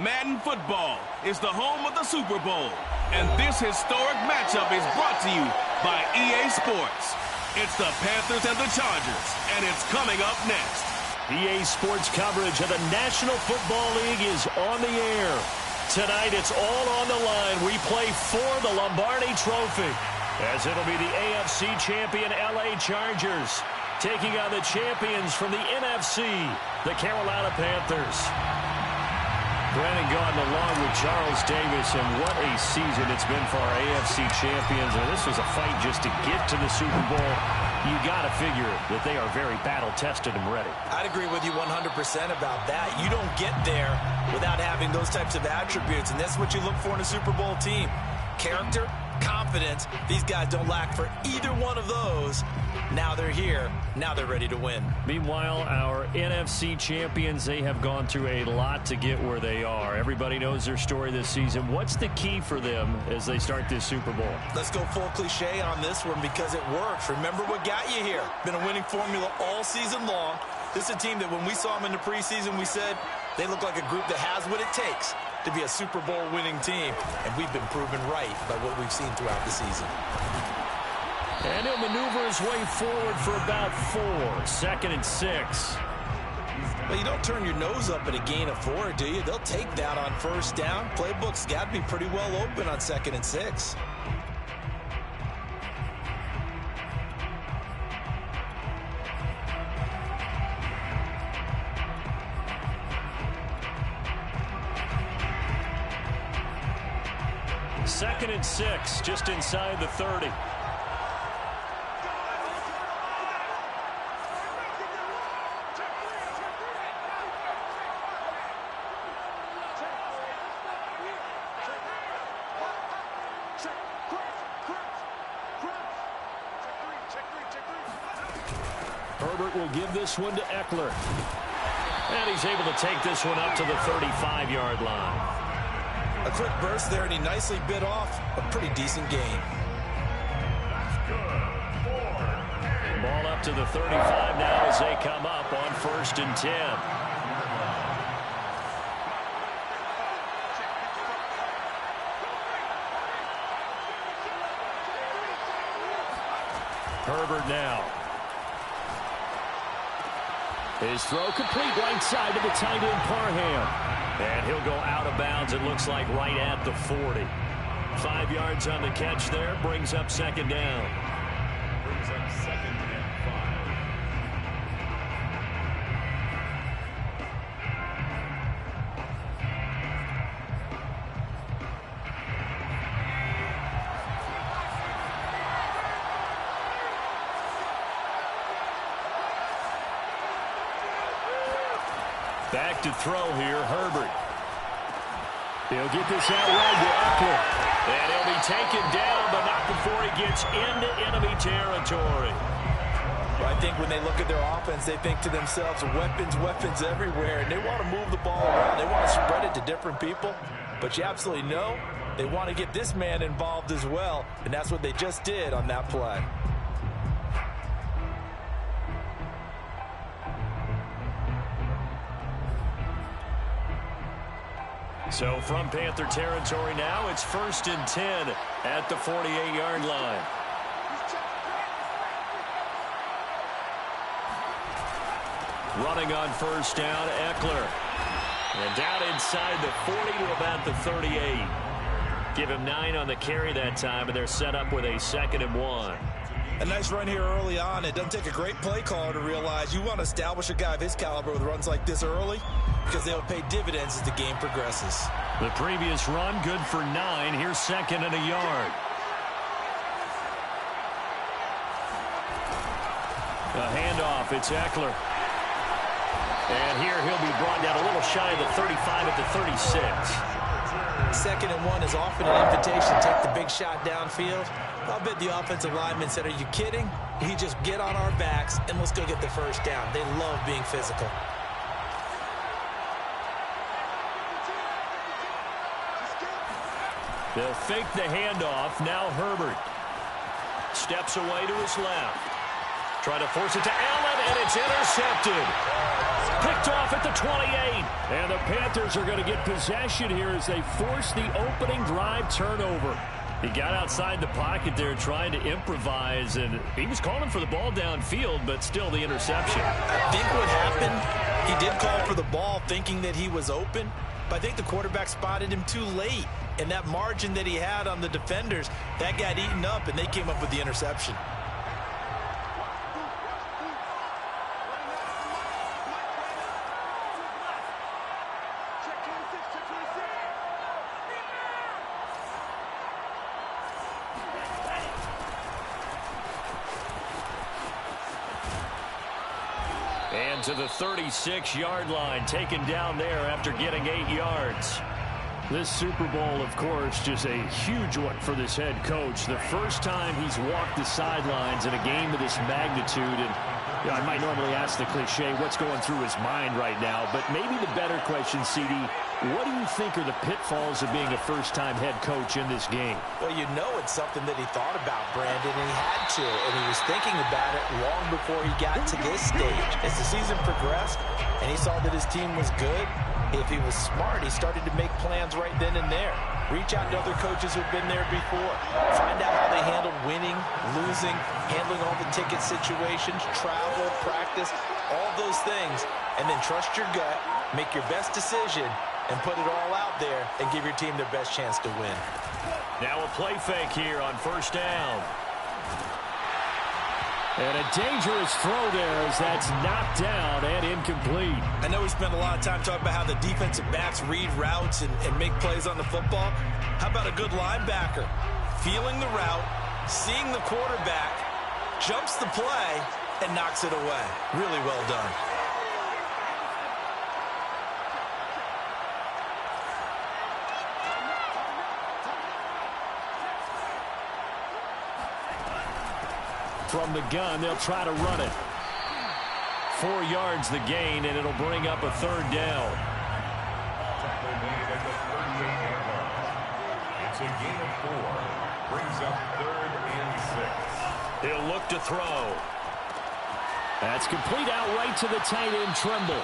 Madden Football is the home of the Super Bowl, and this historic matchup is brought to you by EA Sports. It's the Panthers and the Chargers, and it's coming up next. EA Sports coverage of the National Football League is on the air. Tonight, it's all on the line. We play for the Lombardi Trophy, as it'll be the AFC champion LA Chargers taking on the champions from the NFC, the Carolina Panthers. Brandon Gaudin along with Charles Davis, and what a season it's been for our AFC champions. And this was a fight just to get to the Super Bowl. You got to figure that they are very battle-tested and ready. I'd agree with you 100% about that. You don't get there without having those types of attributes, and that's what you look for in a Super Bowl team. Character, confidence. These guys don't lack for either one of those. Now they're here. Now they're ready to win. Meanwhile, our NFC champions, they have gone through a lot to get where they are. Everybody knows their story this season. What's the key for them as they start this Super Bowl? Let's go full cliche on this one because it works. Remember what got you here. Been a winning formula all season long. This is a team that when we saw them in the preseason, we said they look like a group that has what it takes to be a Super Bowl winning team. And we've been proven right by what we've seen throughout the season. And he'll maneuver his way forward for about 4. 2nd and 6. Well, you don't turn your nose up at a gain of 4, do you? They'll take that on first down. Playbook's got to be pretty well open on 2nd and 6. Second and 6, just inside the 30. Herbert will give this one to Eckler. And he's able to take this one up to the 35-yard line. A quick burst there, and he nicely bit off a pretty decent gain. Ball up to the 35 now as they come up on 1st and 10. Herbert now. His throw complete right side to the tight end Parham. And he'll go out of bounds, it looks like, right at the 40. 5 yards on the catch there, brings up 2nd down. Brings up 2nd and 5. Back to throw here, Herbert. He'll get this out wide to Eckler. And he'll be taken down, but not before he gets into enemy territory. Well, I think when they look at their offense, they think to themselves, weapons, weapons everywhere. And they want to move the ball around. They want to spread it to different people. But you absolutely know they want to get this man involved as well. And that's what they just did on that play. So from Panther territory now, it's 1st and 10 at the 48-yard line. Running on 1st down, Eckler. And down inside the 40 to about the 38. Give him 9 on the carry that time, and they're set up with a 2nd and 1. A nice run here early on. It doesn't take a great play caller to realize you want to establish a guy of his caliber with runs like this early because they'll pay dividends as the game progresses. The previous run, good for 9. Here's 2nd and a yard. A handoff, it's Eckler. And here he'll be brought down a little shy of the 35 at the 36. 2nd and 1 is often an invitation. Take the big shot downfield. I'll bet the offensive lineman said, are you kidding? He just get on our backs and let's go get the first down. They love being physical. They'll fake the handoff. Now Herbert steps away to his left. Try to force it to Allen, and it's intercepted. Picked off at the 28. And the Panthers are going to get possession here as they force the opening drive turnover. He got outside the pocket there trying to improvise, and he was calling for the ball downfield, but still the interception. I think what happened, he did call for the ball thinking that he was open, but I think the quarterback spotted him too late. And that margin that he had on the defenders, that got eaten up, and they came up with the interception. And to the 36-yard line, taken down there after getting 8 yards. This Super Bowl, of course, just a huge one for this head coach. The first time he's walked the sidelines in a game of this magnitude. And you know, I might normally ask the cliche, what's going through his mind right now? But maybe the better question, CD, what do you think are the pitfalls of being a first-time head coach in this game? Well, you know it's something that he thought about, Brandon, and he had to. And he was thinking about it long before he got to this stage. As the season progressed and he saw that his team was good, if he was smart, he started to make plans right then and there. Reach out to other coaches who've been there before. Find out how they handled winning, losing, handling all the ticket situations, travel, practice, all those things. And then trust your gut, make your best decision, and put it all out there and give your team their best chance to win. Now a play fake here on first down. And a dangerous throw there as that's knocked down and incomplete. I know we spent a lot of time talking about how the defensive backs read routes and make plays on the football. How about a good linebacker? Feeling the route, seeing the quarterback, jumps the play, and knocks it away. Really well done. From the gun, they'll try to run it. 4 yards the gain, and it'll bring up a third down. It's a gain of 4. Brings up 3rd and 6. He'll look to throw. That's complete out right to the tight end, Tremble.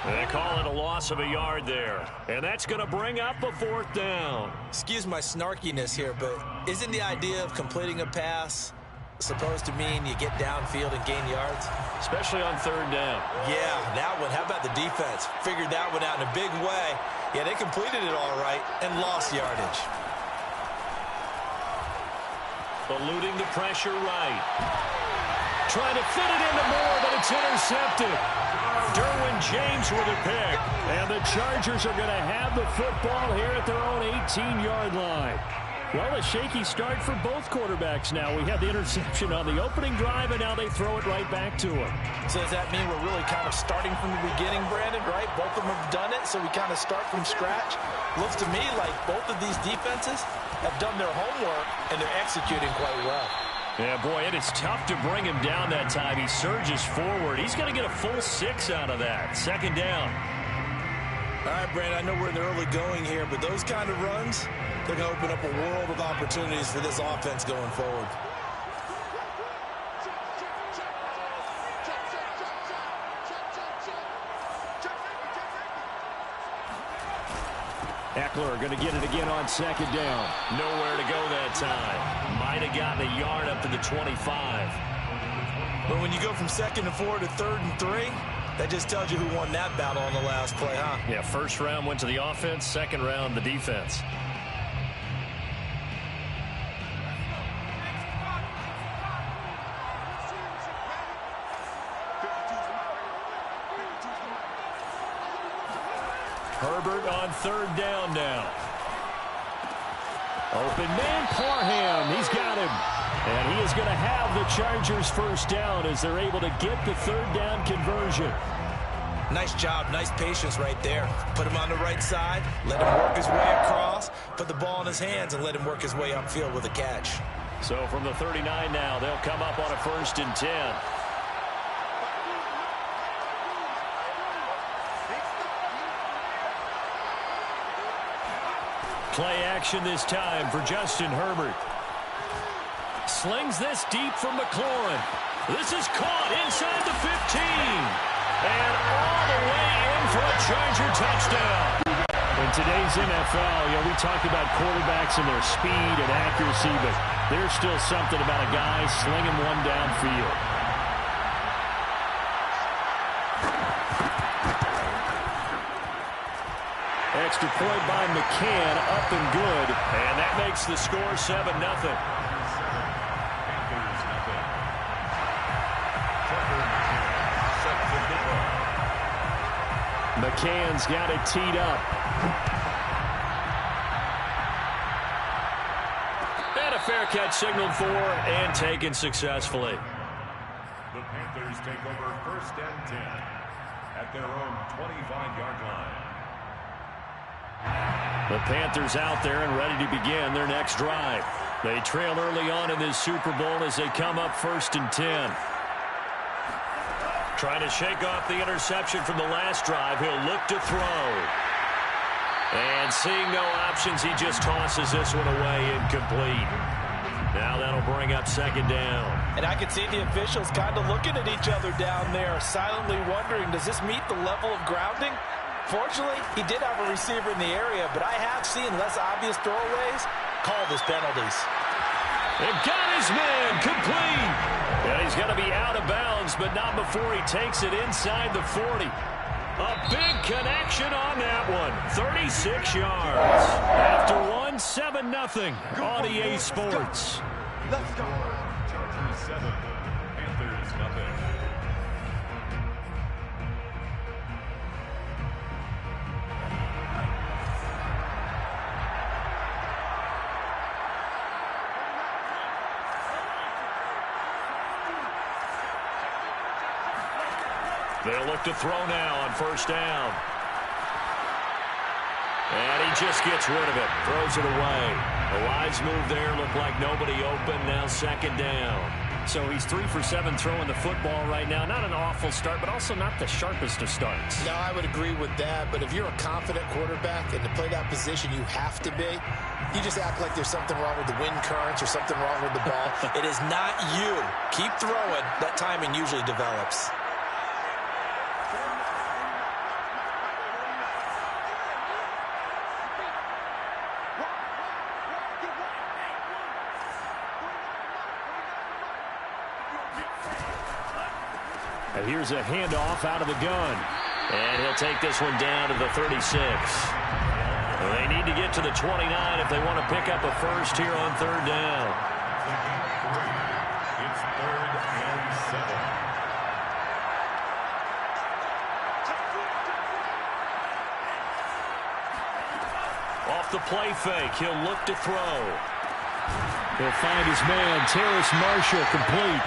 They call it a loss of a yard there. And that's going to bring up a 4th down. Excuse my snarkiness here, but isn't the idea of completing a pass supposed to mean you get downfield and gain yards? Especially on 3rd down. Yeah, that one. How about the defense? Figured that one out in a big way. Yeah, they completed it all right and lost yardage. Eluding the pressure right. Trying to fit it into Moore, but it's intercepted. Derwin James with a pick. And the Chargers are going to have the football here at their own 18-yard line. Well, a shaky start for both quarterbacks now. We had the interception on the opening drive, and now they throw it right back to him. So does that mean we're really kind of starting from the beginning, Brandon, right? Both of them have done it, so we kind of start from scratch. Looks to me like both of these defenses have done their homework, and they're executing quite well. Yeah, boy, it is tough to bring him down that time. He surges forward. He's going to get a full 6 out of that. 2nd down. All right, Brandon, I know we're in the early going here, but those kind of runs, they're going to open up a world of opportunities for this offense going forward. Eckler going to get it again on 2nd down. Nowhere to go that time. Might have gotten a yard up to the 25. But when you go from 2nd and 4 to 3rd and 3, that just tells you who won that battle on the last play, huh? Yeah, 1st round went to the offense, 2nd round the defense. Herbert on 3rd down now. Open man, Parham. He's got him. And he is going to have the Chargers 1st down as they're able to get the 3rd down conversion. Nice job, nice patience right there. Put him on the right side, let him work his way across, put the ball in his hands, and let him work his way upfield with a catch. So from the 39 now, they'll come up on a 1st and 10. Play action this time for Justin Herbert. Slings this deep from McLaurin. This is caught inside the 15. And all the way in for a Charger touchdown. In today's NFL, we talked about quarterbacks and their speed and accuracy, but there's still something about a guy slinging one downfield. Extra point by McCann, up and good. And that makes the score 7-0. McCann's got it teed up. And a fair catch signaled for and taken successfully. The Panthers take over 1st and 10 at their own 25-yard line. The Panthers out there and ready to begin their next drive. They trail early on in this Super Bowl as they come up 1st and 10. Trying to shake off the interception from the last drive. He'll look to throw. And seeing no options, he just tosses this one away incomplete. Now that'll bring up 2nd down. And I can see the officials kind of looking at each other down there, silently wondering, does this meet the level of grounding? Fortunately, he did have a receiver in the area, but I have seen less obvious throwaways called as penalties. They've got his man complete. And he's going to be out of bounds, but not before he takes it inside the 40. A big connection on that one. 36 yards. After one, 7-0 on EA Sports. Let's go. Chargers 7, Panthers nothing. They'll look to throw now on 1st down. And he just gets rid of it. Throws it away. A wise move there. Looked like nobody open. Now 2nd down. So he's 3 for 7 throwing the football right now. Not an awful start, but also not the sharpest of starts. No, I would agree with that. But if you're a confident quarterback and to play that position you have to be, you just act like there's something wrong with the wind currents or something wrong with the ball. It is not you. Keep throwing. That timing usually develops. And here's a handoff out of the gun. And he'll take this one down to the 36. They need to get to the 29 if they want to pick up a first here on 3rd down. It's 3rd and 7. Off the play fake, he'll look to throw. He'll find his man, Terrace Marshall, complete.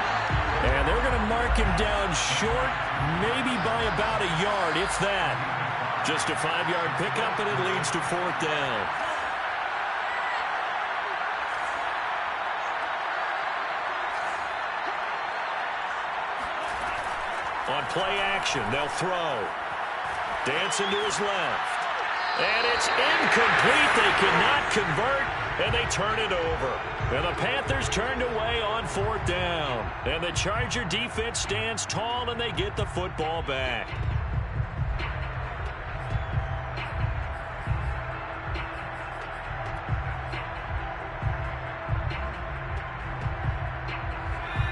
And they're going to mark him down short, maybe by about a yard, if that. Just a 5-yard pickup, and it leads to 4th down. On play action, they'll throw. Dancing to his left. And it's incomplete. They cannot convert, and they turn it over. And the Panthers turned away on 4th down. And the Charger defense stands tall, and they get the football back.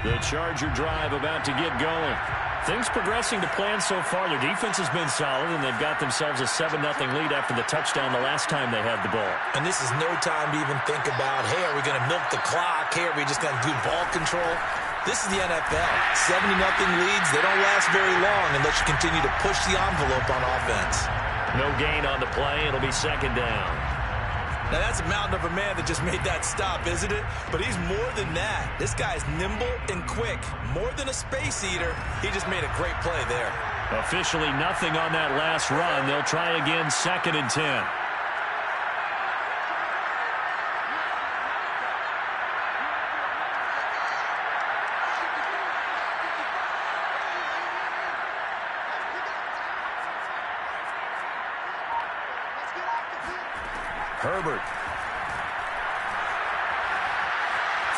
The Charger drive about to get going. Things progressing to plan so far. Their defense has been solid, and they've got themselves a 7-0 lead after the touchdown the last time they had the ball. And this is no time to even think about, hey, are we going to milk the clock? Hey, are we just going to do ball control? This is the NFL. 70-0 leads, they don't last very long unless you continue to push the envelope on offense. No gain on the play. It'll be 2nd down. Now, that's a mountain of a man that just made that stop, isn't it? But he's more than that. This guy's nimble and quick. More than a space eater. He just made a great play there. Officially nothing on that last run. They'll try again 2nd and 10. Herbert.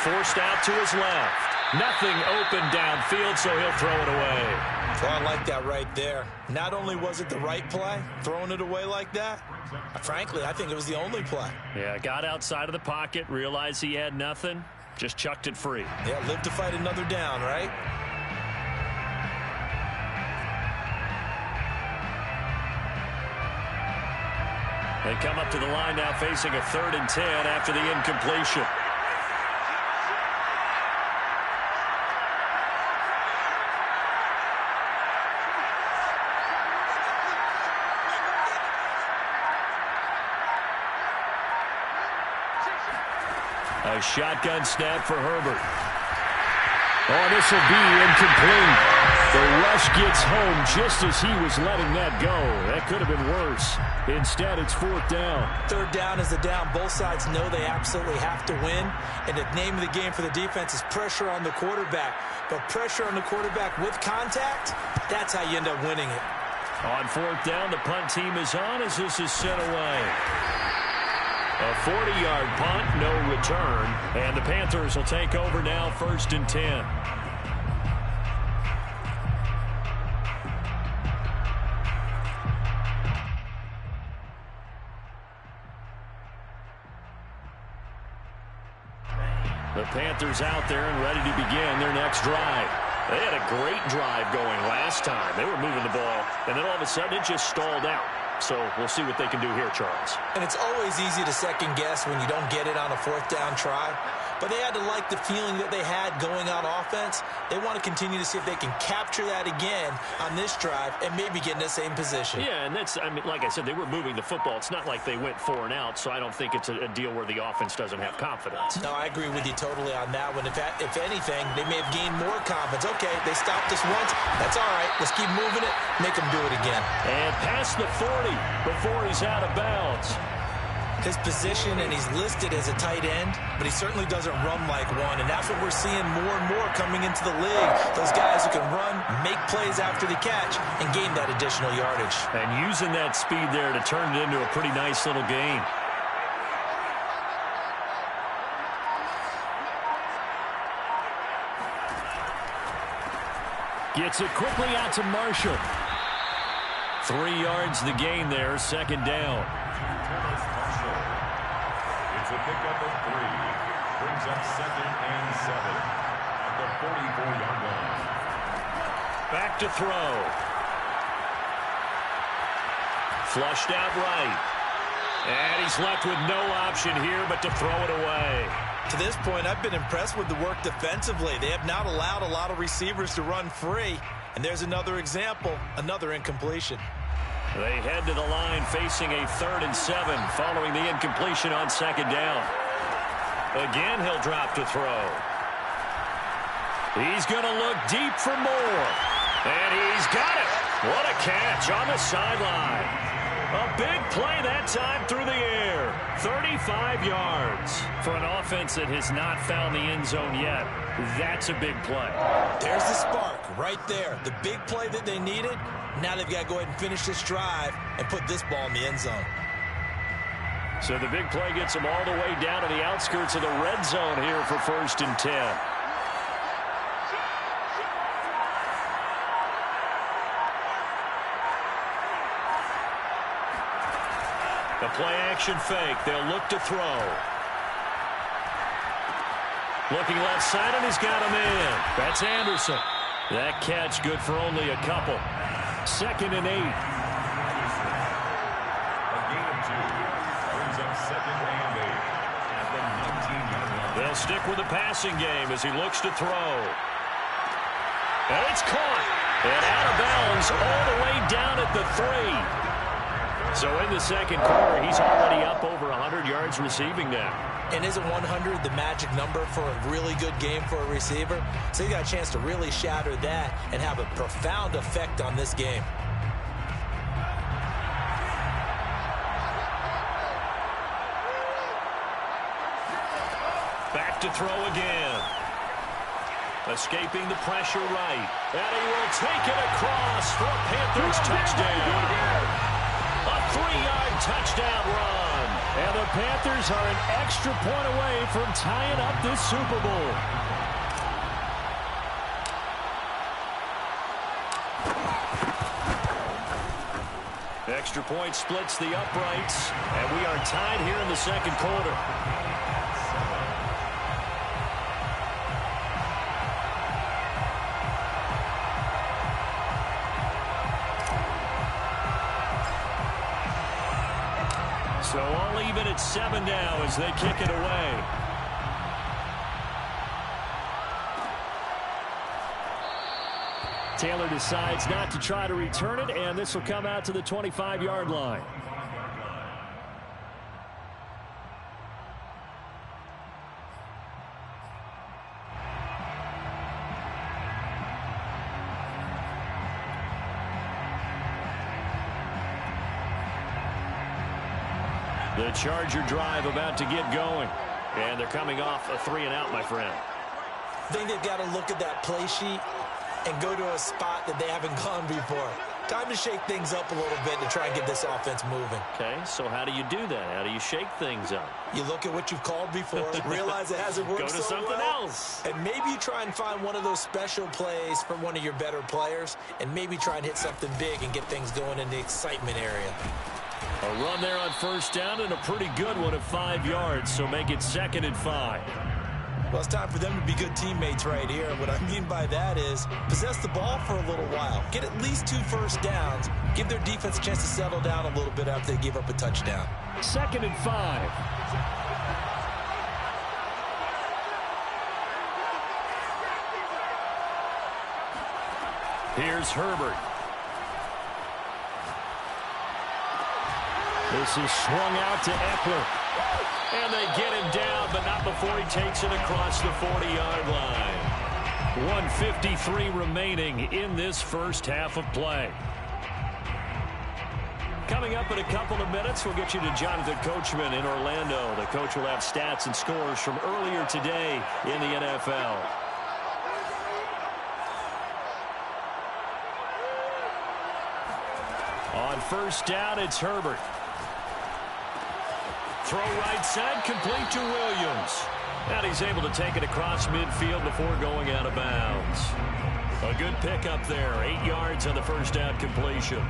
Forced out to his left. Nothing open downfield, so he'll throw it away. Well, I like that right there. Not only was it the right play, throwing it away like that, frankly, I think it was the only play. Yeah, got outside of the pocket, realized he had nothing, just chucked it free. Yeah, live to fight another down, right? They come up to the line now facing a 3rd and 10 after the incompletion. A shotgun snap for Herbert. Oh, this will be incomplete. The rush gets home just as he was letting that go. That could have been worse. Instead, it's 4th down. 3rd down is the down. Both sides know they absolutely have to win. And the name of the game for the defense is pressure on the quarterback. But pressure on the quarterback with contact, that's how you end up winning it. On 4th down, the punt team is on as this is sent away. A 40-yard punt, no return. And the Panthers will take over now, 1st and 10. The Panthers out there and ready to begin their next drive. They had a great drive going last time. They were moving the ball, and then all of a sudden it just stalled out. So we'll see what they can do here, Charles. And it's always easy to second guess when you don't get it on a 4th down try. But they had to like the feeling that they had going on offense. They want to continue to see if they can capture that again on this drive and maybe get in the same position. Yeah, and that's, I mean, like I said, they were moving the football. It's not like they went 4 and out, so I don't think it's a deal where the offense doesn't have confidence. No, I agree with you totally on that one. If anything, they may have gained more confidence. Okay, they stopped us once. That's all right. Let's keep moving it. Make them do it again. And past the 40 before he's out of bounds. His position, and he's listed as a tight end, but he certainly doesn't run like one, and that's what we're seeing more and more coming into the league. Those guys who can run, make plays after the catch, and gain that additional yardage. And using that speed there to turn it into a pretty nice little gain. Gets it quickly out to Marshall. 3 yards the gain there, 2nd down. It's a pickup of 3. Brings up 2nd and 7 at the 44-yard line. Back to throw. Flushed out right. And he's left with no option here but to throw it away. To this point, I've been impressed with the work defensively. They have not allowed a lot of receivers to run free. And there's another example, another incompletion. They head to the line facing a 3rd and 7 following the incompletion on 2nd down. Again, he'll drop to throw. He's going to look deep for more. And he's got it. What a catch on the sideline. A big play that time through the air. 35 yards. For an offense that has not found the end zone yet, that's a big play. There's the spark right there. The big play that they needed. Now they've got to go ahead and finish this drive and put this ball in the end zone. So the big play gets them all the way down to the outskirts of the red zone here for 1st and 10. The play-action fake. They'll look to throw. Looking left side, and he's got him in. That's Anderson. That catch good for only a couple. 2nd and 8. A gain of 2. Brings up 2nd and 8 at the 19-yard line. They'll stick with the passing game as he looks to throw. And it's caught. And out of bounds all the way down at the 3. So in the 2nd quarter, he's already up over 100 yards receiving now. And isn't 100 the magic number for a really good game for a receiver? So he got a chance to really shatter that and have a profound effect on this game. Back to throw again. Escaping the pressure right. And he will take it across for a Panthers touchdown. A 3-yard touchdown run. And the Panthers are an extra point away from tying up this Super Bowl. extra point splits the uprights, and we are tied here in the second quarter. So all even at 7 now as they kick it away. Taylor decides not to try to return it, and this will come out to the 25-yard line. The Charger drive about to get going. And they're coming off a 3-and-out, my friend. I think they've got to look at that play sheet and go to a spot that they haven't gone before. Time to shake things up a little bit to try and get this offense moving. Okay, so how do you do that? How do you shake things up? You look at what you've called before, realize it hasn't worked so well. Go to something else. And maybe you try and find one of those special plays from one of your better players, and maybe try and hit something big and get things going in the excitement area. A run there on first down and a pretty good one at 5 yards, so make it 2nd and 5. Well, it's time for them to be good teammates right here. What I mean by that is possess the ball for a little while. Get at least 2 first downs. Give their defense a chance to settle down a little bit after they give up a touchdown. 2nd and 5. Here's Herbert. This is swung out to Eckler. And they get him down, but not before he takes it across the 40-yard line. 1:53 remaining in this first half of play. Coming up in a couple of minutes, we'll get you to Jonathan Coachman in Orlando. The coach will have stats and scores from earlier today in the NFL. On first down, it's Herbert. Throw right side, complete to Williams. And he's able to take it across midfield before going out of bounds. A good pickup there, 8 yards on the first down completion.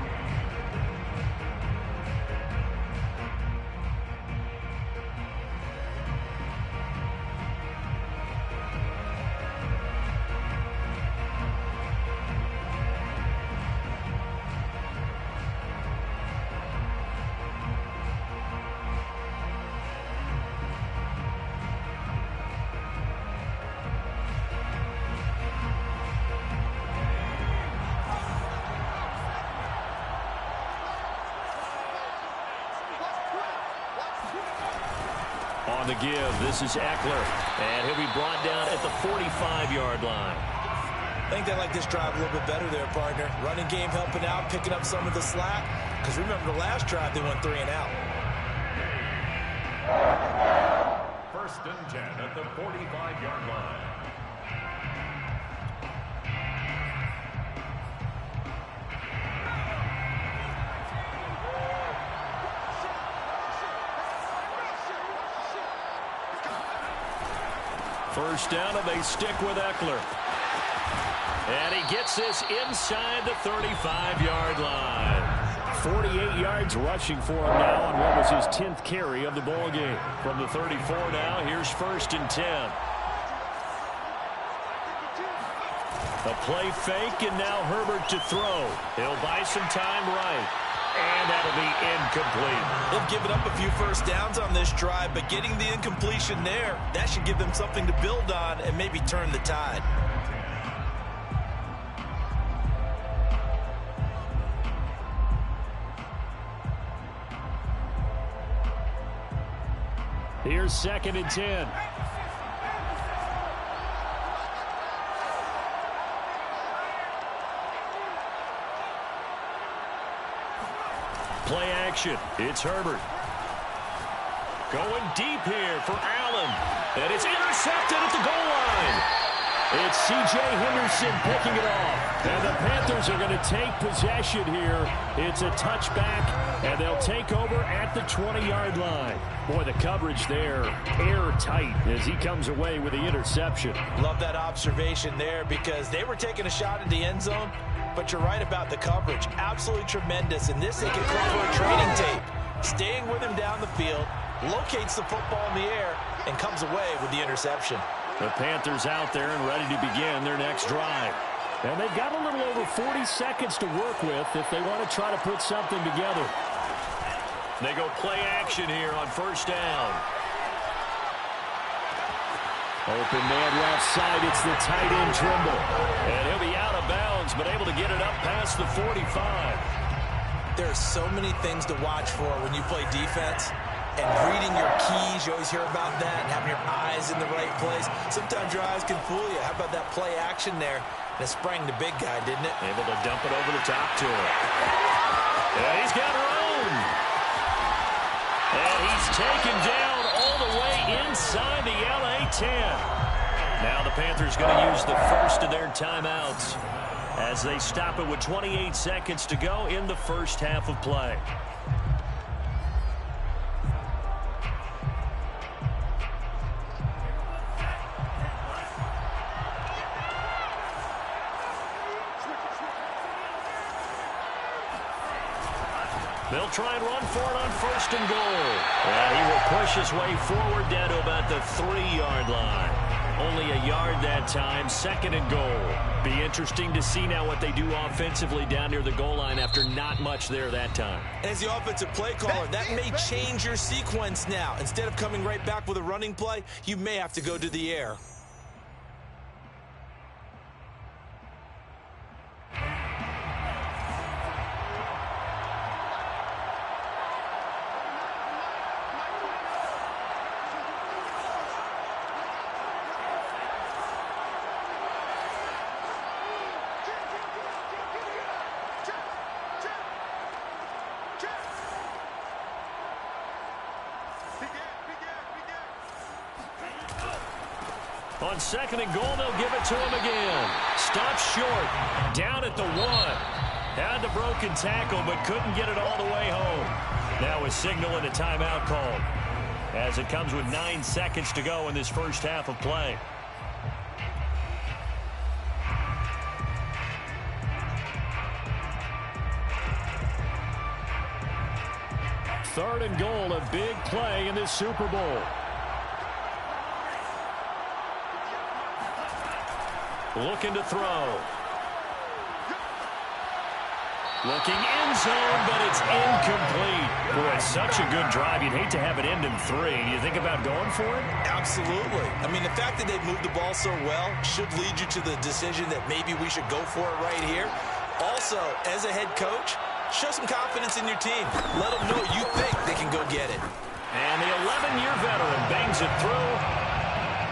On the give, this is Eckler, and he'll be brought down at the 45-yard line. I think they like this drive a little bit better there, partner. Running game helping out, picking up some of the slack. Because remember the last drive, they went 3 and out. 1st and 10 at the 45-yard line. First down, and they stick with Eckler. And he gets this inside the 35-yard line. 48 yards rushing for him now on what was his 10th carry of the ball game. From the 34 now, here's 1st and 10. A play fake, and now Herbert to throw. He'll buy some time right. And that'll be incomplete. They've given up a few first downs on this drive, but getting the incompletion there, that should give them something to build on and maybe turn the tide. Here's 2nd and 10. Play action. It's Herbert. Going deep here for Allen. And it's intercepted at the goal line. It's C.J. Henderson picking it off. And the Panthers are going to take possession here. It's a touchback, and they'll take over at the 20-yard line. Boy, the coverage there, airtight as he comes away with the interception. Love that observation there because they were taking a shot at the end zone. but you're right about the coverage. Absolutely tremendous. And this they can click for a training tape. Staying with him down the field, locates the football in the air, and comes away with the interception. The Panthers out there and ready to begin their next drive. And they've got a little over 40 seconds to work with if they want to try to put something together. They go play action here on first down. Open man left side. It's the tight end Trimble. And he'll be out of bounds, but able to get it up past the 45. There are so many things to watch for when you play defense. And reading your keys, you always hear about that, and having your eyes in the right place. Sometimes your eyes can fool you. How about that play action there? And it sprang the big guy, didn't it? Able to dump it over the top to him. And he's got room. And he's taken down all the way inside the LA 10. Now the Panthers going to use the first of their timeouts as they stop it with 28 seconds to go in the first half of play. They'll try and run for it on first and goal. And he will push his way forward down to about the 3-yard line. Only a yard that time, second and goal. Be interesting to see now what they do offensively down near the goal line after not much there that time. As the offensive play caller, that may change your sequence now. Instead of coming right back with a running play, you may have to go to the air. On second and goal, they'll give it to him again. Stops short. Down at the 1. Had the broken tackle, but couldn't get it all the way home. Now a signal and a timeout called as it comes with 9 seconds to go in this first half of play. Third and goal, a big play in this Super Bowl. Looking to throw. Looking end zone, but it's incomplete. Boy, it's such a good drive. You'd hate to have it end in 3. Do you think about going for it? Absolutely. I mean, the fact that they've moved the ball so well should lead you to the decision that maybe we should go for it right here. Also, as a head coach, show some confidence in your team. Let them know you think they can go get it. And the 11-year veteran bangs it through.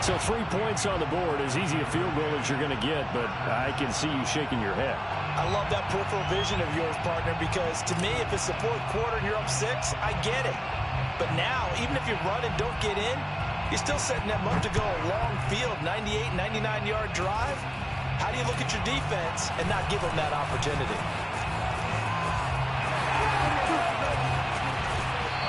So 3 points on the board, as easy a field goal as you're going to get, but I can see you shaking your head. I love that peripheral vision of yours, partner, because to me, if it's the fourth quarter and you're up 6, I get it. But now, even if you run and don't get in, you're still setting them up to go a long field, 98, 99-yard drive. How do you look at your defense and not give them that opportunity?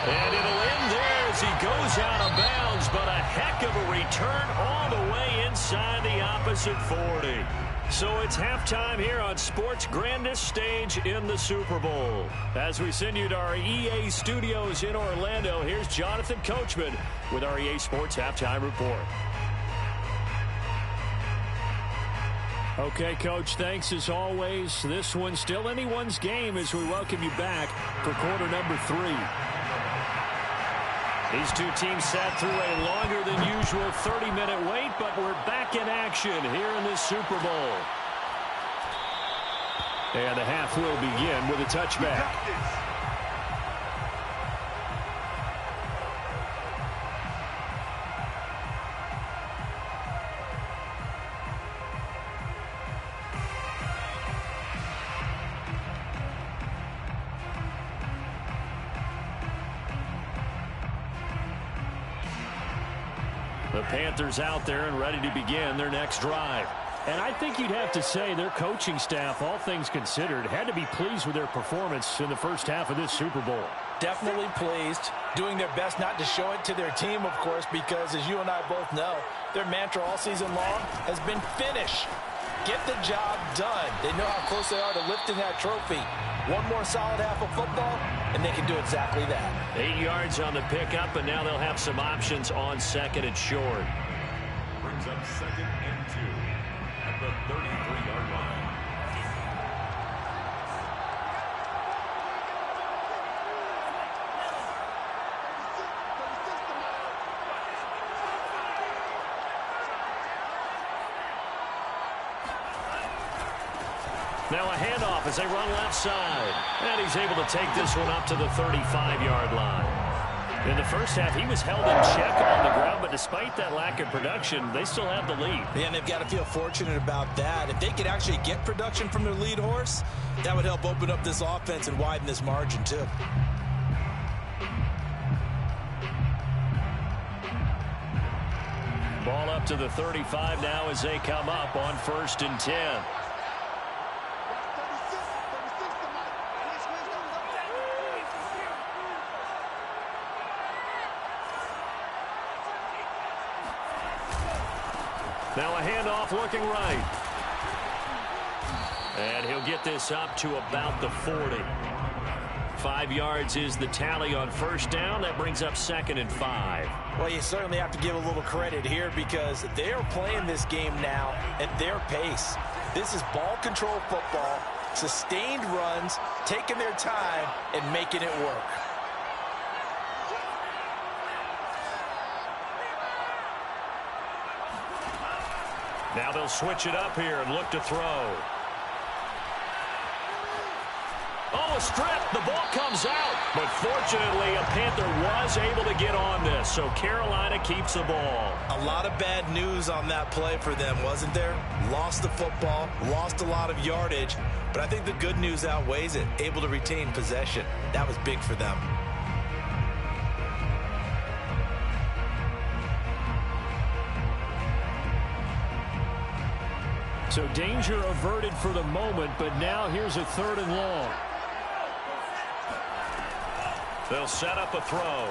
And it'll end there as he goes out of bounds, but a heck of a return all the way inside the opposite 40. So it's halftime here on sports' grandest stage in the Super Bowl. As we send you to our EA studios in Orlando, here's Jonathan Coachman with our EA Sports Halftime Report. Okay, Coach, thanks as always. This one's still anyone's game as we welcome you back for quarter number 3. These two teams sat through a longer than usual 30-minute wait, but we're back in action here in this Super Bowl. And the half will begin with a touchback. The Panthers out there and ready to begin their next drive. And I think you'd have to say their coaching staff, all things considered, had to be pleased with their performance in the first half of this Super Bowl. Definitely pleased, doing their best not to show it to their team, of course, because as you and I both know, their mantra all season long has been finish. get the job done. They know how close they are to lifting that trophy. One more solid half of football, and they can do exactly that. 8 yards on the pickup, and now they'll have some options on second and short. Brings up 2nd and 2 at the 33-yard line. Now a handoff as they run left side. And he's able to take this one up to the 35-yard line. In the first half, he was held in check on the ground, but despite that lack of production, they still have the lead. Yeah, and they've got to feel fortunate about that. If they could actually get production from their lead horse, that would help open up this offense and widen this margin, too. Ball up to the 35 now as they come up on 1st and 10. Now a handoff looking right. And he'll get this up to about the 40. 5 yards is the tally on 1st down. That brings up 2nd and 5. Well, you certainly have to give a little credit here because they are playing this game now at their pace. This is ball control football, sustained runs, taking their time, and making it work. Now they'll switch it up here and look to throw. Oh, a strip. The ball comes out. But fortunately, a Panther was able to get on this, so Carolina keeps the ball. A lot of bad news on that play for them, wasn't there? Lost the football, lost a lot of yardage, but I think the good news outweighs it. Able to retain possession. That was big for them. So danger averted for the moment, but now here's a 3rd and long. They'll set up a throw.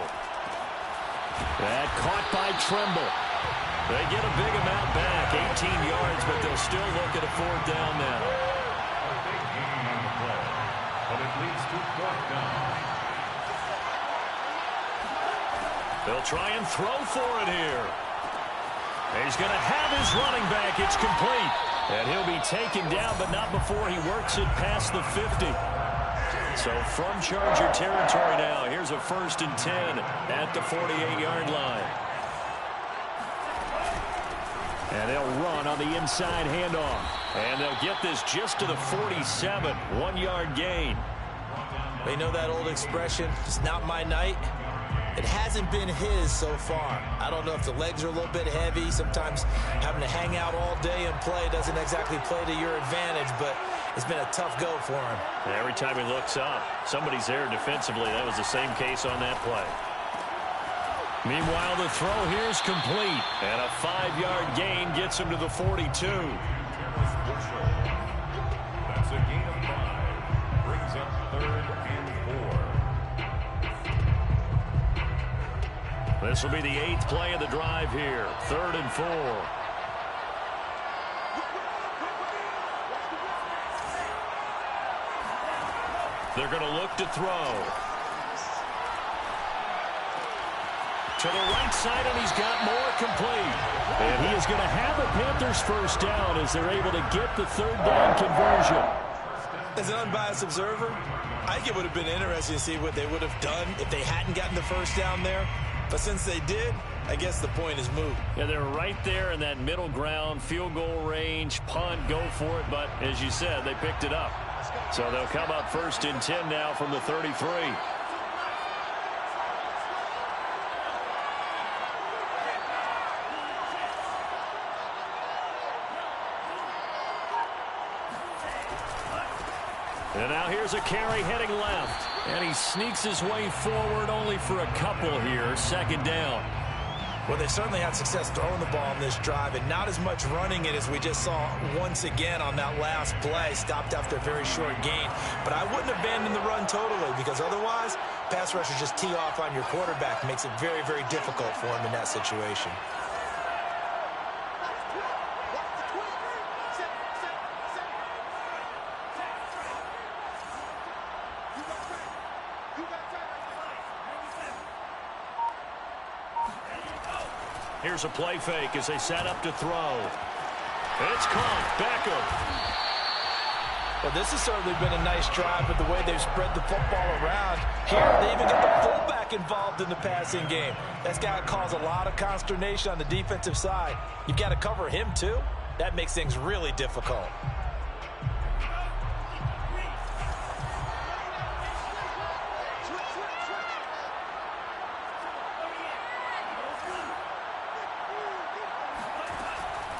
That caught by Tremble. They get a big amount back, 18 yards, but they'll still look at a 4th down now. A big gain on the play, but it leads to 4th down. They'll try and throw for it here. He's going to have his running back. It's complete. And he'll be taken down, but not before he works it past the 50. So from Charger territory now, here's a 1st and 10 at the 48-yard line. And they'll run on the inside handoff. And they'll get this just to the 47, 1-yard gain. You know that old expression, it's not my night? It hasn't been his so far. I don't know if the legs are a little bit heavy. Sometimes having to hang out all day and play doesn't exactly play to your advantage, but it's been a tough go for him. And every time he looks up, somebody's there defensively. That was the same case on that play. Meanwhile, the throw here is complete. And a 5-yard gain gets him to the 42. That's a gain of 5. Brings up 3rd and 4. This will be the 8th play of the drive here. 3rd and 4. They're going to look to throw. To the right side, and he's got more complete. And he is going to have a Panthers 1st down as they're able to get the 3rd down conversion. As an unbiased observer, I think it would have been interesting to see what they would have done if they hadn't gotten the 1st down there. But since they did, I guess the point is moot. Yeah, they're right there in that middle ground, field goal range, punt, go for it. But as you said, they picked it up. So they'll come up 1st and 10 now from the 33. And now here's a carry heading left. And he sneaks his way forward only for a couple here. 2nd down. Well, they certainly had success throwing the ball in this drive and not as much running it as we just saw once again on that last play. Stopped after a very short gain. But I wouldn't abandon the run totally because otherwise, pass rushers just tee off on your quarterback. Makes it very, very difficult for him in that situation. here's a play fake as they set up to throw. It's caught. Beckham. Well, this has certainly been a nice drive with the way they've spread the football around. Here, they even got the fullback involved in the passing game. That's got to cause a lot of consternation on the defensive side. You've got to cover him, too. That makes things really difficult.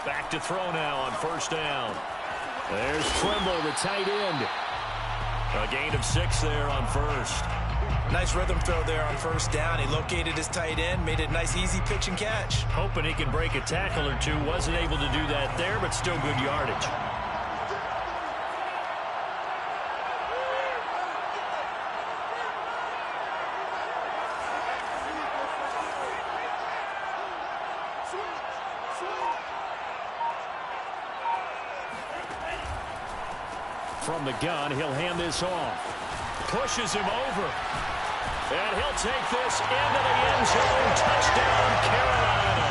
Back to throw now on first down. There's Trimble, the tight end. A gain of 6 there on first. Nice rhythm throw there on first down. He located his tight end, made it a nice easy pitch and catch. Hoping he can break a tackle or two. Wasn't able to do that there, but still good yardage. From the gun, he'll hand this off. Pushes him over. And he'll take this into the end zone. Touchdown, Carolina.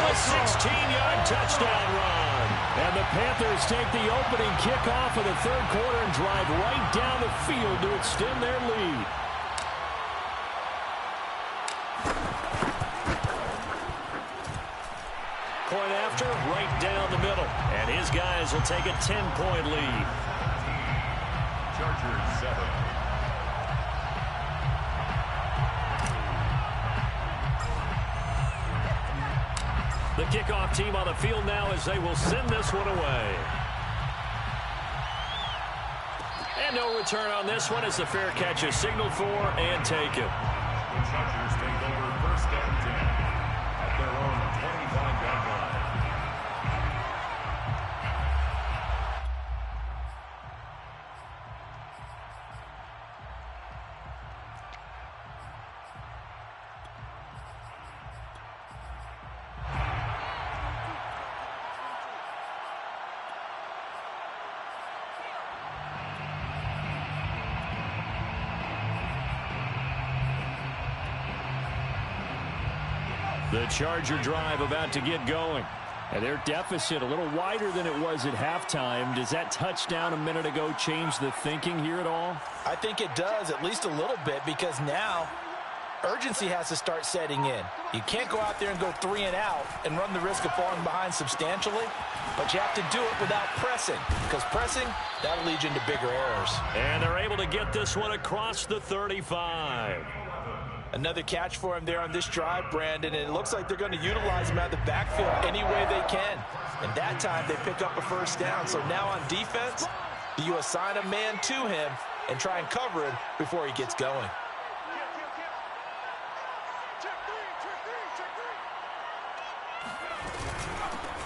A 16-yard touchdown run. And the Panthers take the opening kickoff of the third quarter and drive right down the field to extend their lead. Point after, right down the middle. And his guys will take a 10-point lead. Chargers 7. The kickoff team on the field now as they will send this one away. And no return on this one as the fair catch is signaled for and taken. The Chargers take over first and 10 at their own 25-yard line. The Charger drive about to get going. And their deficit a little wider than it was at halftime. Does that touchdown a minute ago change the thinking here at all? I think it does, at least a little bit, because now urgency has to start setting in. You can't go out there and go 3 and out and run the risk of falling behind substantially, but you have to do it without pressing, because pressing, that'll lead you into bigger errors. And they're able to get this one across the 35. Another catch for him there on this drive, Brandon, and it looks like they're going to utilize him out of the backfield any way they can. And that time they pick up a first down. So now on defense, do you assign a man to him and try and cover him before he gets going?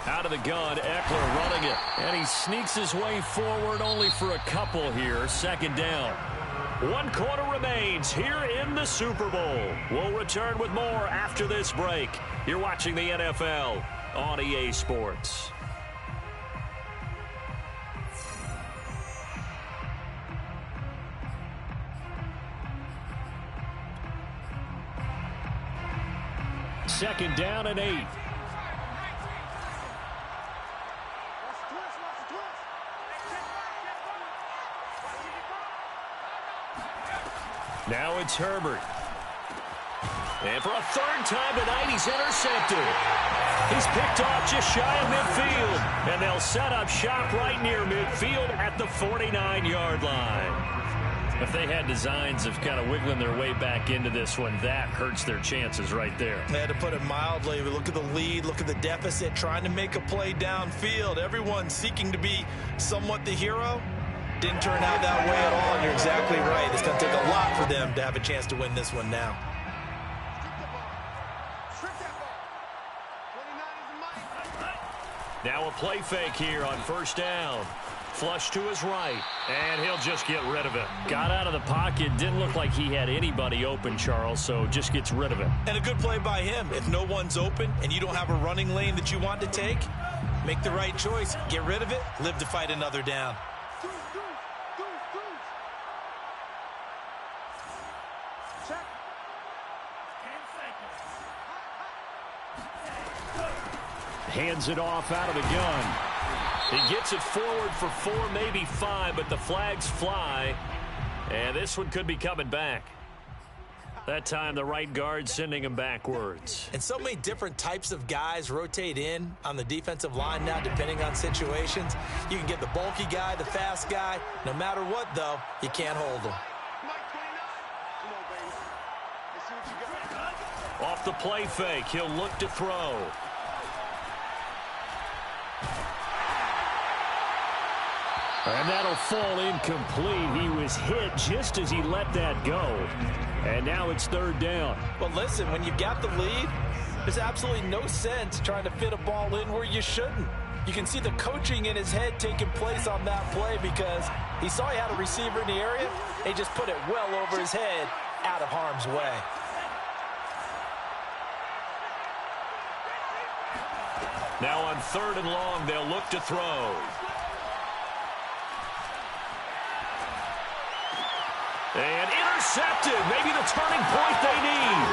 Out of the gun, Eckler running it. And he sneaks his way forward only for a couple here. Second down. 1 quarter remains here in the Super Bowl. We'll return with more after this break. You're watching the NFL on EA Sports. Second down and 8. Now it's Herbert. And for a third time tonight, he's intercepted. He's picked off just shy of midfield. And they'll set up shop right near midfield at the 49-yard line. If they had designs of kind of wiggling their way back into this one, that hurts their chances right there. They had to put it mildly. Look at the lead, look at the deficit, trying to make a play downfield. Everyone seeking to be somewhat the hero. Didn't turn out that way at all, and you're exactly right. It's going to take a lot for them to have a chance to win this one now. Now a play fake here on first down. Flush to his right, and he'll just get rid of it. Got out of the pocket, didn't look like he had anybody open, Charles, so just gets rid of it. And a good play by him. If no one's open and you don't have a running lane that you want to take, make the right choice. Get rid of it, live to fight another down. hands it off out of the gun. He gets it forward for 4, maybe 5, but the flags fly. And this one could be coming back. That time, the right guard sending him backwards. And so many different types of guys rotate in on the defensive line now, depending on situations. You can get the bulky guy, the fast guy. No matter what, though, you can't hold him. Off the play fake, he'll look to throw. And that'll fall incomplete. He was hit just as he let that go. And now it's 3rd down. Well, listen, when you've got the lead, there's absolutely no sense trying to fit a ball in where you shouldn't. You can see the coaching in his head taking place on that play because he saw he had a receiver in the area. He just put it well over his head, out of harm's way. Now on 3rd and long, they'll look to throw. And intercepted. Maybe the turning point they need.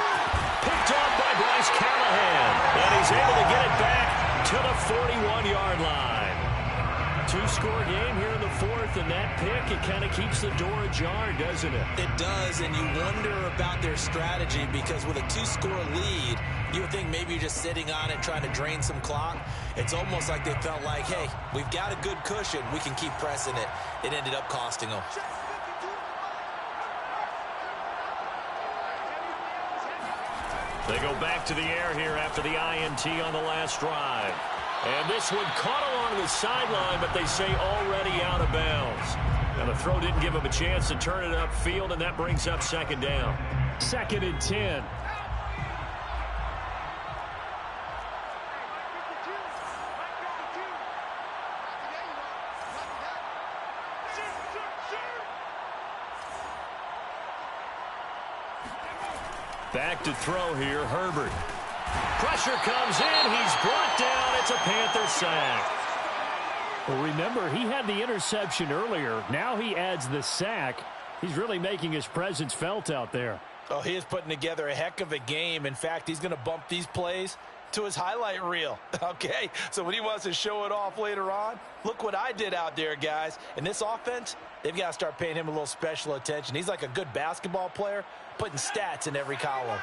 Picked off by Bryce Callahan. And he's able to get it back to the 41-yard line. 2-score game here in the 4th, and that pick, it kind of keeps the door ajar, doesn't it? It does, and you wonder about their strategy because with a 2-score lead, you would think maybe you're just sitting on it trying to drain some clock. It's almost like they felt like, hey, we've got a good cushion. We can keep pressing it. It ended up costing them. They go back to the air here after the INT on the last drive. And this one caught along the sideline, but they say already out of bounds. And the throw didn't give him a chance to turn it upfield, and that brings up 2nd down. 2nd and 10. Back to throw here, Herbert. Pressure comes in. He's brought down. It's a Panther sack. Well, remember, he had the interception earlier. Now he adds the sack. He's really making his presence felt out there. Oh, he is putting together a heck of a game. In fact, he's going to bump these plays to his highlight reel. Okay, so when he wants to show it off later on, look what I did out there, guys. In this offense, they've got to start paying him a little special attention. He's like a good basketball player, putting stats in every column.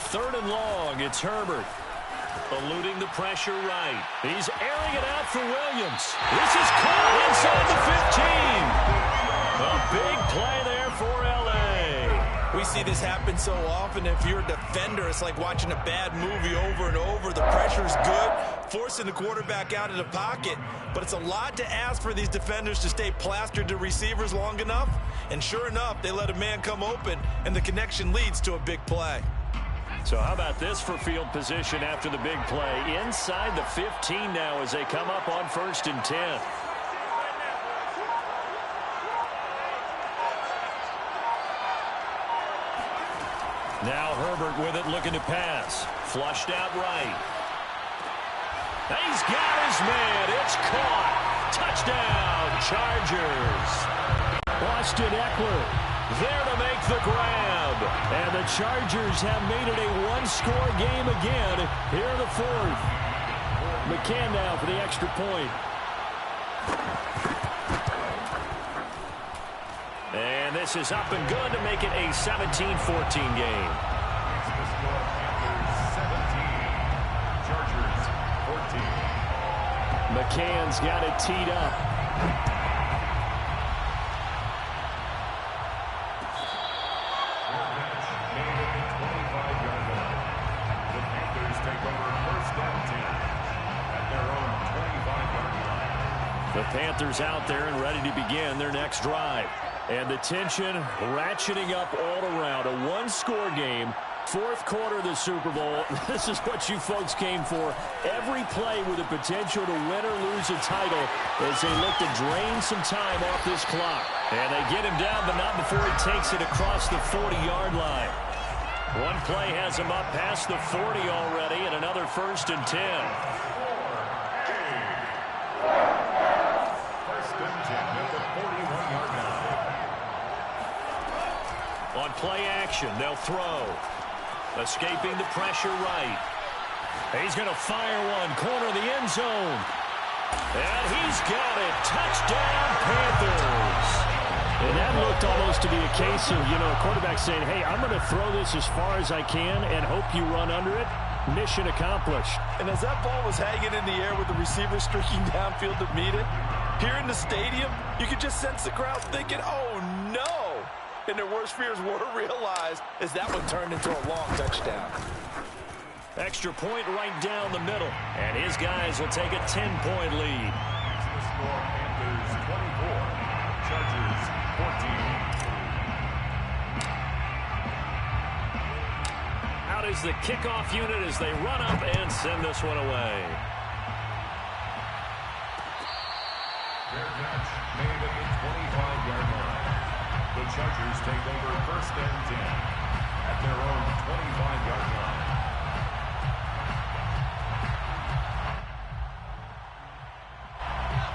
Third and long, it's Herbert. Eluding the pressure right. He's airing it out for Williams. This is caught inside the 15. A big play there for L.A. We see this happen so often. If you're a defender, it's like watching a bad movie over and over. The pressure's good, forcing the quarterback out of the pocket. But it's a lot to ask for these defenders to stay plastered to receivers long enough. And sure enough, they let a man come open, and the connection leads to a big play. So how about this for field position after the big play? Inside the 15 now as they come up on 1st and 10. Now Herbert with it, looking to pass. Flushed out right. He's got his man. It's caught. Touchdown, Chargers. Austin Eckler there to make the grab. And the Chargers have made it a one-score game again here in the 4th. McCann now for the extra point. And this is up and good to make it a 17-14 game. Chargers 14. McCann's got it teed up. The Panthers out there and ready to begin their next drive. And the tension ratcheting up all around. A one-score game. 4th quarter of the Super Bowl. This is what you folks came for. Every play with the potential to win or lose a title as they look to drain some time off this clock. And they get him down, but not before he takes it across the 40-yard line. One play has him up past the 40 already, and another 1st and 10. On play action, they'll throw. Escaping the pressure right. He's going to fire one, corner of the end zone. And he's got it. Touchdown, Panthers. And that looked almost to be a case of, a quarterback saying, hey, I'm going to throw this as far as I can and hope you run under it. Mission accomplished. And as that ball was hanging in the air with the receiver streaking downfield to meet it, here in the stadium, you could just sense the crowd thinking, oh, no. And their worst fears were realized as that one turned into a long touchdown. Extra point right down the middle. And his guys will take a 10-point lead. The score, Panthers 24, Chargers 14. Out is the kickoff unit as they run up and send this one away. Fair catch made at the 25-yard line. The Chargers take over first and 10 at their own 25-yard line.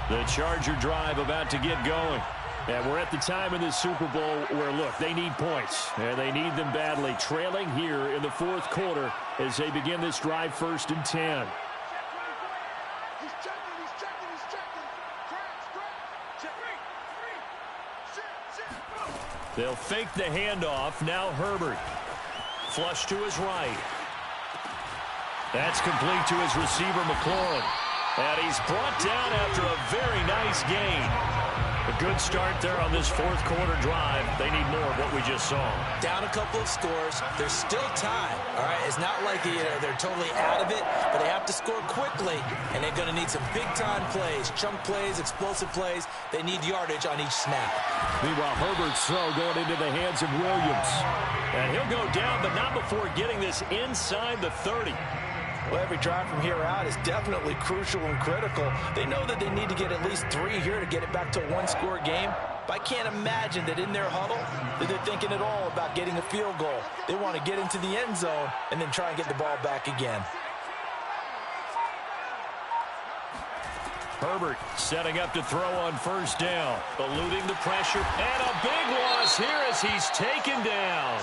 The Charger drive about to get going. And we're at the time in the Super Bowl where, look, they need points. And they need them badly. Trailing here in the fourth quarter as they begin this drive, first and 10. They'll fake the handoff. Now Herbert. Flush to his right. That's complete to his receiver, McLaurin. And he's brought down after a very nice gain. A good start there on this fourth quarter drive. They need more of what we just saw. Down a couple of scores. There's still time. All right, it's not like they're totally out of it, but they have to score quickly, and they're going to need some big-time plays, chunk plays, explosive plays. They need yardage on each snap. Meanwhile, Herbert's throw going into the hands of Williams. And he'll go down, but not before getting this inside the 30. Well, every drive from here out is definitely crucial and critical. They know that they need to get at least 3 here to get it back to a one-score game. But I can't imagine that in their huddle that they're thinking at all about getting a field goal. They want to get into the end zone and then try and get the ball back again. Herbert setting up to throw on first down. Eluding the pressure. And a big loss here as he's taken down.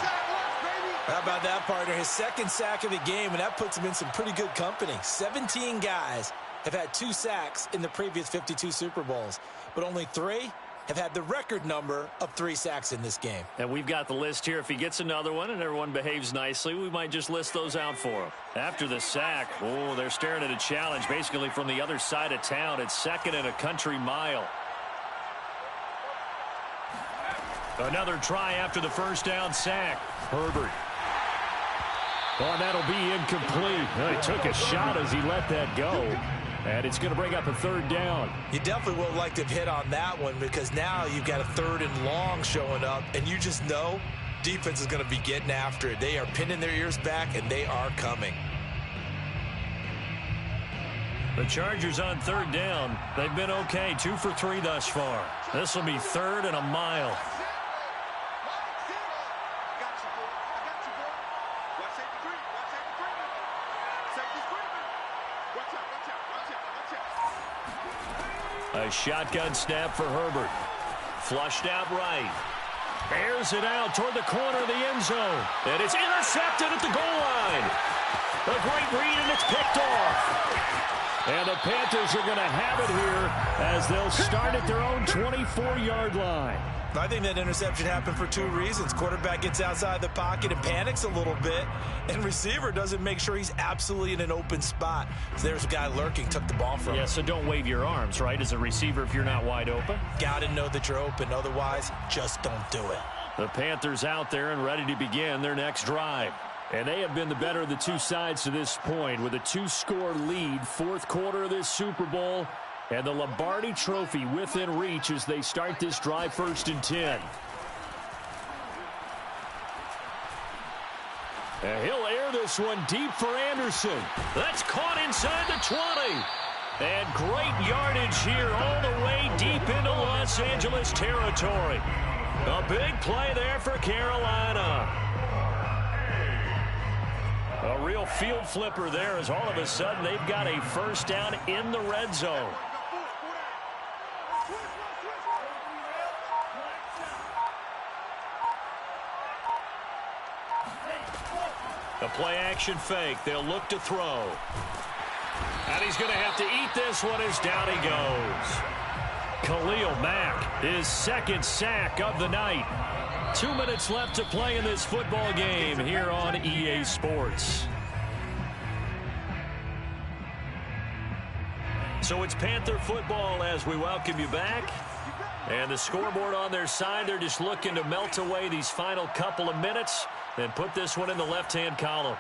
How about that, partner? His second sack of the game, and that puts him in some pretty good company. 17 guys have had 2 sacks in the previous 52 Super Bowls, but only 3 have had the record number of 3 sacks in this game. And we've got the list here. If he gets another one and everyone behaves nicely, we might just list those out for him. After the sack, they're staring at a challenge basically from the other side of town. It's second and a country mile. Another try after the first down sack. Herbert. Oh, that'll be incomplete. He took a shot as he let that go. And it's going to bring up a third down. You definitely would have liked to have hit on that one because now you've got a 3rd and long showing up, and you just know defense is going to be getting after it. They are pinning their ears back, and they are coming. The Chargers on 3rd down. They've been okay, 2 for 3 thus far. This will be 3rd and a mile. A shotgun snap for Herbert. Flushed out right. Airs it out toward the corner of the end zone. And it's intercepted at the goal line. A great read, and it's picked off. And the Panthers are going to have it here as they'll start at their own 24-yard line. I think that interception happened for 2 reasons. Quarterback gets outside the pocket and panics a little bit, and receiver doesn't make sure he's absolutely in an open spot. So there's a guy lurking, took the ball from him. Yeah, so don't wave your arms, right, as a receiver if you're not wide open. Got to know that you're open. Otherwise, just don't do it. The Panthers out there and ready to begin their next drive. And they have been the better of the 2 sides to this point with a 2-score lead, fourth quarter of this Super Bowl. And the Lombardi Trophy within reach as they start this drive, first and 10. And he'll air this one deep for Anderson. That's caught inside the 20. And great yardage here all the way deep into Los Angeles territory. A big play there for Carolina. A real field flipper there as all of a sudden they've got a first down in the red zone. A play-action fake. They'll look to throw. And he's going to have to eat this one as down he goes. Khalil Mack, his second sack of the night. 2 minutes left to play in this football game here on EA Sports. So it's Panther football as we welcome you back. And the scoreboard on their side, they're just looking to melt away these final couple of minutes and put this one in the left-hand column.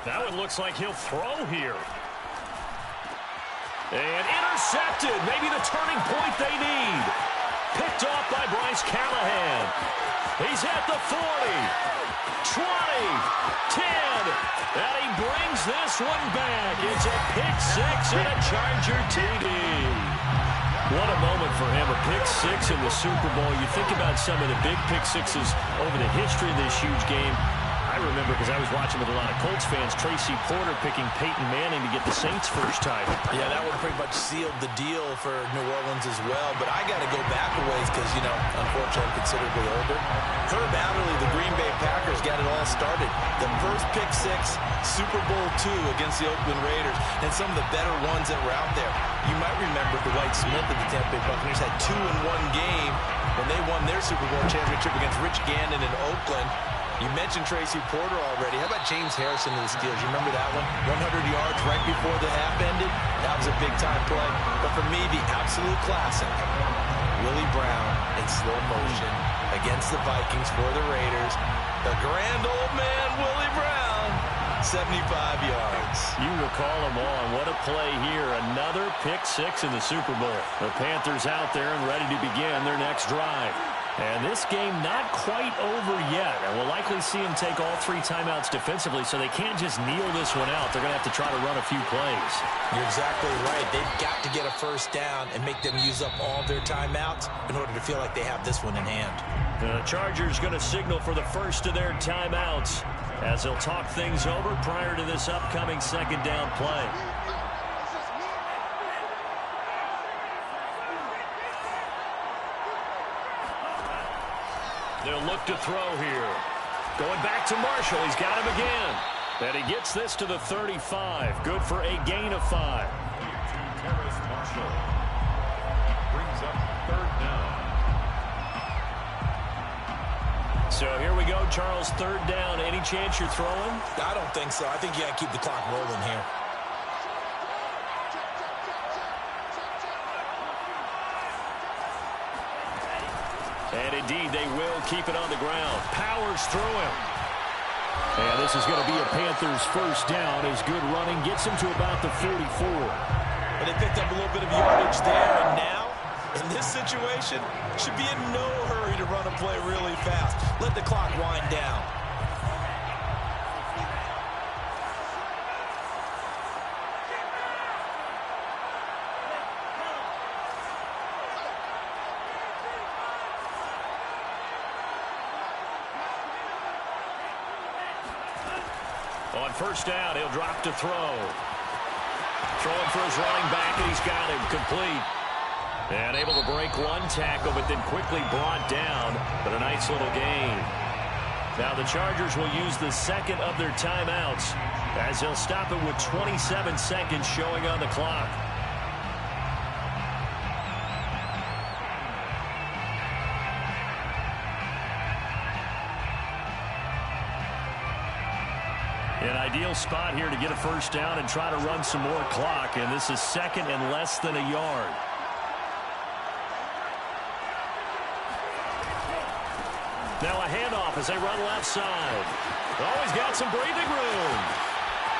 That one looks like he'll throw here. And intercepted. Maybe the turning point they need. Picked off by Bryce Callahan. He's at the 40, 20, 10, and he brings this one back. It's a pick six and a Charger TD. What a moment for him, a pick six in the Super Bowl. You think about some of the big pick sixes over the history of this huge game. I remember, because I was watching with a lot of Colts fans, Tracy Porter picking Peyton Manning to get the Saints' first title. Yeah, that one pretty much sealed the deal for New Orleans as well. But I got to go back a ways because, you know, unfortunately I'm considerably older. Herb Adderley, the Green Bay Packers, got it all started. The first pick six, Super Bowl II against the Oakland Raiders, and some of the better ones that were out there. You might remember Dwight Smith of the Tampa Bay Buccaneers had 2 in one game when they won their Super Bowl championship against Rich Gannon in Oakland. You mentioned Tracy Porter already. How about James Harrison of the Steelers? You remember that one? 100 yards right before the half ended. That was a big-time play. But for me, the absolute classic, Willie Brown in slow motion against the Vikings for the Raiders. The grand old man, Willie Brown, 75 yards. You recall them all, and what a play here. Another pick six in the Super Bowl. The Panthers out there and ready to begin their next drive. And this game not quite over yet. And we'll likely see them take all 3 timeouts defensively, so they can't just kneel this one out. They're going to have to try to run a few plays. You're exactly right. They've got to get a first down and make them use up all their timeouts in order to feel like they have this one in hand. The Chargers going to signal for the first of their timeouts as they'll talk things over prior to this upcoming second down play. They'll look to throw here. Going back to Marshall. He's got him again. And he gets this to the 35. Good for a gain of 5. Terrace Marshall brings up third down. So here we go, Charles, third down. Any chance you're throwing? I don't think so. I think you got to keep the clock rolling here. And indeed, they will keep it on the ground. Powers through him. And this is going to be a Panthers first down as good running gets him to about the 44. But they picked up a little bit of yardage there, and now, in this situation, should be in no hurry to run a play really fast. Let the clock wind down. On first down, he'll drop to throw. Throwing for his running back, and he's got him complete. And able to break one tackle, but then quickly brought down. But a nice little gain. Now the Chargers will use the second of their timeouts as they'll stop it with 27 seconds showing on the clock. An ideal spot here to get a first down and try to run some more clock. And this is second and less than a yard. Now a handoff as they run left side. Always got some breathing room.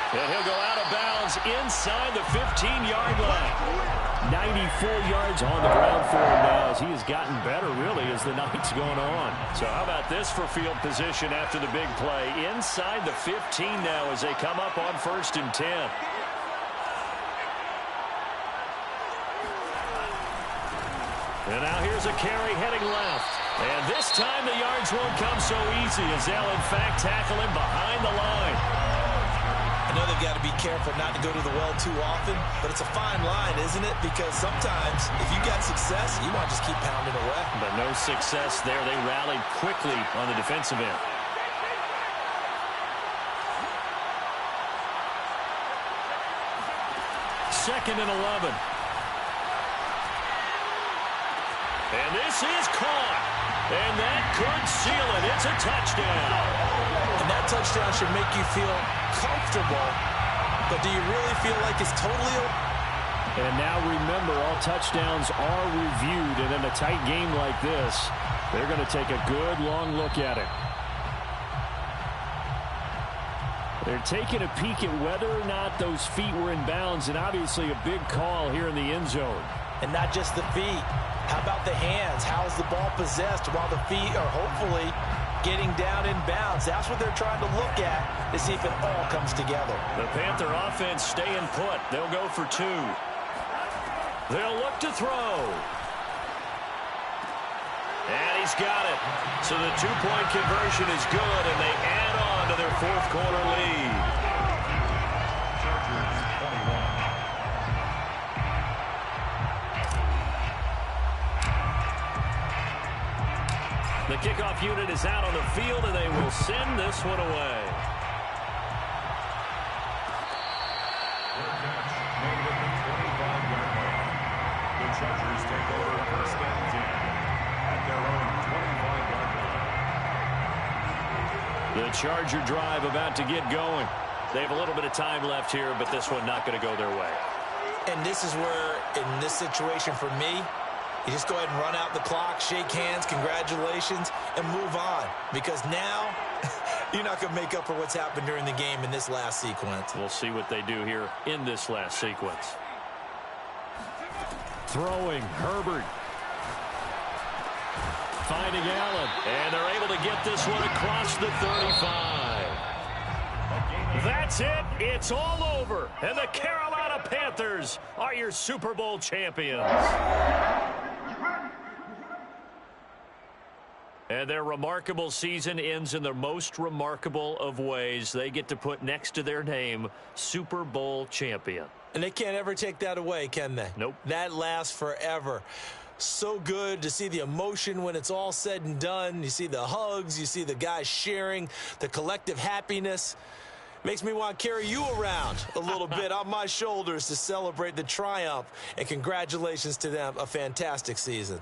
And he'll go out of bounds inside the 15-yard line. 94 yards on the ground for him now as he has gotten better, really, as the night's going on. So how about this for field position after the big play? Inside the 15 now as they come up on 1st and 10. And now here's a carry heading left. And this time the yards won't come so easy as they'll, in fact, tackle him behind the line. And know they've got to be careful not to go to the well too often, but it's a fine line, isn't it? Because sometimes if you got success, you want to just keep pounding away. But no success there. They rallied quickly on the defensive end. Second and 11. And this is caught. And that could seal it. It's a touchdown. And that touchdown should make you feel comfortable. But do you really feel like it's totally over? And now remember, all touchdowns are reviewed. And in a tight game like this, they're going to take a good long look at it. They're taking a peek at whether or not those feet were in bounds. And obviously a big call here in the end zone. And not just the feet. How about the hands? How's the ball possessed while the feet are hopefully getting down in bounds? That's what they're trying to look at to see if it all comes together. The Panther offense staying put. They'll go for two. They'll look to throw. And he's got it. So the two-point conversion is good, and they add on to their fourth quarter lead. Chargers 21. The kickoff unit is out on the field, and they will send this one away. Their catch made at the 25-yard line. The Chargers take over first and 10 at their own 25-yard line. The Charger drive about to get going. They have a little bit of time left here, but this one not going to go their way. And this is where, in this situation for me, you just go ahead and run out the clock, shake hands, congratulations, and move on. Because now, you're not going to make up for what's happened during the game in this last sequence. We'll see what they do here in this last sequence. Throwing, Herbert. Finding Allen. And they're able to get this one across the 35. That's it. It's all over. And the Carolina Panthers are your Super Bowl champions. And their remarkable season ends in the most remarkable of ways. They get to put next to their name, Super Bowl champion. And they can't ever take that away, can they? Nope. That lasts forever. So good to see the emotion when it's all said and done. You see the hugs. You see the guys sharing, the collective happiness. Makes me want to carry you around a little bit on my shoulders to celebrate the triumph. And congratulations to them. A fantastic season.